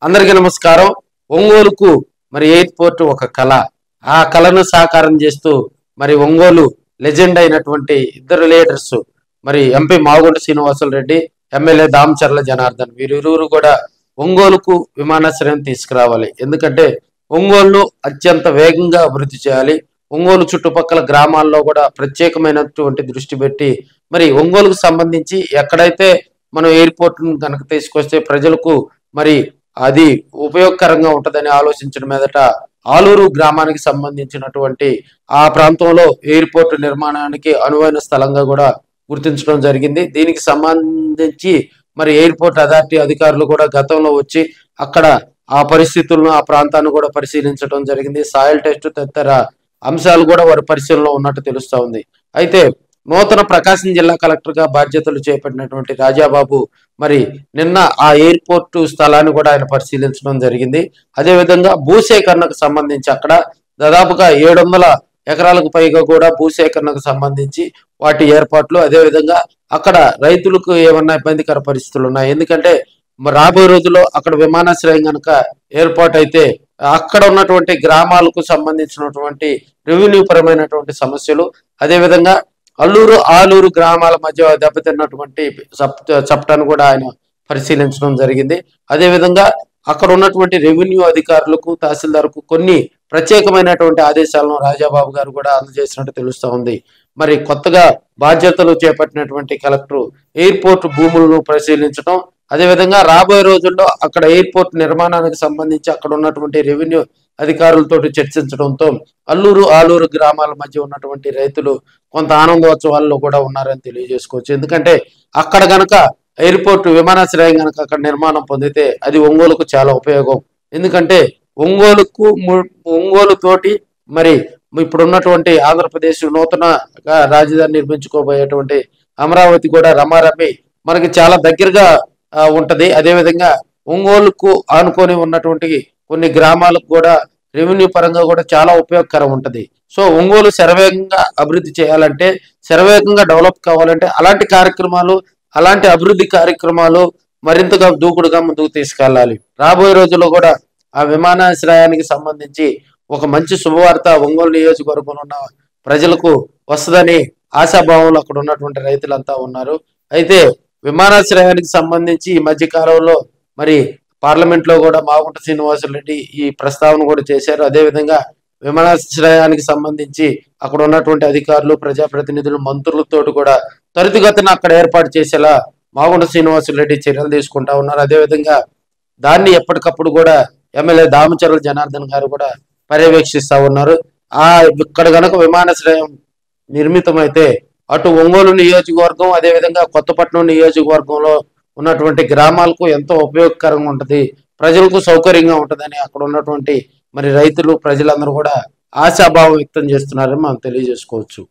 అందరికీ నమస్కారం. ఒంగోలుకు మరి ఎయిర్పోర్ట్ ఒక కళ. ఆ కళను సాకారం చేస్తూ మరి ఒంగోలు లెజెండ్ అయినటువంటి ఇద్దరు లీడర్స్, మరి ఎంపీ మాగుంట శ్రీనివాసులు రెడ్డి, ఎమ్మెల్యే దామచర్ల జనార్దన్, వీరిరువురు కూడా ఒంగోలుకు విమానాశ్రయం తీసుకురావాలి. ఎందుకంటే ఒంగోలును అత్యంత వేగంగా అభివృద్ధి చేయాలి. ఒంగోలు చుట్టుపక్కల గ్రామాల్లో కూడా ప్రత్యేకమైనటువంటి దృష్టి పెట్టి మరి ఒంగోలుకు సంబంధించి ఎక్కడైతే మనం ఎయిర్పోర్ట్ కనుక తీసుకొస్తే ప్రజలకు మరి అది ఉపయోగకరంగా ఉంటదని ఆలోచించడం మీదట ఆలూరు గ్రామానికి సంబంధించినటువంటి ఆ ప్రాంతంలో ఎయిర్పోర్ట్ నిర్మాణానికి అనువైన స్థలంగా కూడా గుర్తించడం జరిగింది. దీనికి సంబంధించి మరి ఎయిర్పోర్ట్ అథారిటీ అధికారులు కూడా గతంలో వచ్చి అక్కడ ఆ పరిస్థితులను, ఆ ప్రాంతాన్ని కూడా పరిశీలించడం జరిగింది. సాయిల్ టెస్ట్ తదితర అంశాలు కూడా వారి పరిశీలనలో ఉన్నట్టు తెలుస్తా ఉంది. అయితే నూతన ప్రకాశం జిల్లా కలెక్టర్ గా బాధ్యతలు చేపట్టినటువంటి రాజాబాబు మరి నిన్న ఆ ఎయిర్పోర్టు స్థలాన్ని కూడా ఆయన పరిశీలించడం జరిగింది. అదేవిధంగా భూసేకరణకు సంబంధించి అక్కడ దాదాపుగా 700 ఎకరాలకు పైగా కూడా భూసేకరణకు సంబంధించి వాటి ఏర్పాట్లు, అదేవిధంగా అక్కడ రైతులకు ఏమన్నా ఇబ్బందికర పరిస్థితులు ఉన్నాయి. ఎందుకంటే రాబోయే రోజుల్లో అక్కడ విమానాశ్రయం కనుక ఏర్పాటు అయితే అక్కడ ఉన్నటువంటి గ్రామాలకు సంబంధించినటువంటి రెవెన్యూ పరమైనటువంటి సమస్యలు, అదేవిధంగా అల్లూరు ఆలూరు గ్రామాల మధ్య దెబ్బతిన్నటువంటి చట్టాన్ని కూడా ఆయన పరిశీలించడం జరిగింది. అదేవిధంగా అక్కడ ఉన్నటువంటి రెవెన్యూ అధికారులకు, తహసీల్దార్కు కొన్ని ప్రత్యేకమైనటువంటి ఆదేశాలను రాజాబాబు గారు కూడా అందజేసినట్టు తెలుస్తా ఉంది. మరి కొత్తగా బాధ్యతలు చేపట్టినటువంటి కలెక్టర్ ఎయిర్పోర్ట్ భూములను పరిశీలించడం, అదేవిధంగా రాబోయే రోజుల్లో అక్కడ ఎయిర్పోర్ట్ నిర్మాణానికి సంబంధించి అక్కడ ఉన్నటువంటి రెవెన్యూ అధికారులతో చర్చించడంతో అల్లూరు ఆలూరు గ్రామాల మధ్య ఉన్నటువంటి రైతులు కొంత ఆనందోత్సవాల్లో కూడా ఉన్నారని తెలియజేసుకోవచ్చు. ఎందుకంటే అక్కడ గనక ఎయిర్పోర్ట్ విమానాశ్రయం కనుక అక్కడ నిర్మాణం పొందితే అది ఒంగోలుకు చాలా ఉపయోగం. ఎందుకంటే ఒంగోలు తోటి మరి ఇప్పుడున్నటువంటి ఆంధ్రప్రదేశ్ నూతన రాజధాని నిర్మించుకోబోయేటువంటి అమరావతి కూడా రమారమి మనకి చాలా దగ్గరగా ఉంటది. అదేవిధంగా ఒంగోలుకు ఆనుకొని ఉన్నటువంటి కొన్ని గ్రామాలకు కూడా రెవెన్యూ పరంగా కూడా చాలా ఉపయోగకరం ఉంటది. సో ఒంగోలు శరవేగంగా అభివృద్ధి చేయాలంటే, శరవేగంగా డెవలప్ కావాలంటే అలాంటి కార్యక్రమాలు, అలాంటి అభివృద్ధి కార్యక్రమాలు మరింతగా దూకుడుగా ముందుకు తీసుకెళ్ళాలి. రాబోయే రోజుల్లో కూడా ఆ విమానాశ్రయానికి సంబంధించి ఒక మంచి శుభవార్త ఒంగోలు నియోజకవర్గంలో ఉన్న ప్రజలకు వస్తుందని ఆశాభావంలో అక్కడ ఉన్నటువంటి రైతులంతా ఉన్నారు. అయితే విమానాశ్రయానికి సంబంధించి ఈ మధ్య కాలంలో మరి పార్లమెంట్ లో కూడా మాగుంట శ్రీనివాసులు రెడ్డి ఈ ప్రస్తావన కూడా చేశారు. అదేవిధంగా విమానాశ్రయానికి సంబంధించి అక్కడ ఉన్నటువంటి అధికారులు, ప్రజాప్రతినిధులు, మంత్రులతో కూడా త్వరితగతిన అక్కడ ఏర్పాటు చేసేలా మాగుంట శ్రీనివాసులు రెడ్డి చర్యలు తీసుకుంటా ఉన్నారు. అదేవిధంగా దాన్ని ఎప్పటికప్పుడు కూడా ఎమ్మెల్యే దామచర్ల జనార్దన్ గారు కూడా పర్యవేక్షిస్తా ఉన్నారు. ఇక్కడ గనక విమానాశ్రయం నిర్మితమైతే అటు ఒంగోలు నియోజకవర్గం, అదేవిధంగా కొత్తపట్నం నియోజకవర్గంలో ఉన్నటువంటి గ్రామాలకు ఎంతో ఉపయోగకరంగా ఉంటది, ప్రజలకు సౌకర్యంగా ఉంటదని అక్కడ ఉన్నటువంటి మరి రైతులు, ప్రజలందరూ కూడా ఆశాభావం వ్యక్తం చేస్తున్నారని మనం తెలియజేసుకోవచ్చు.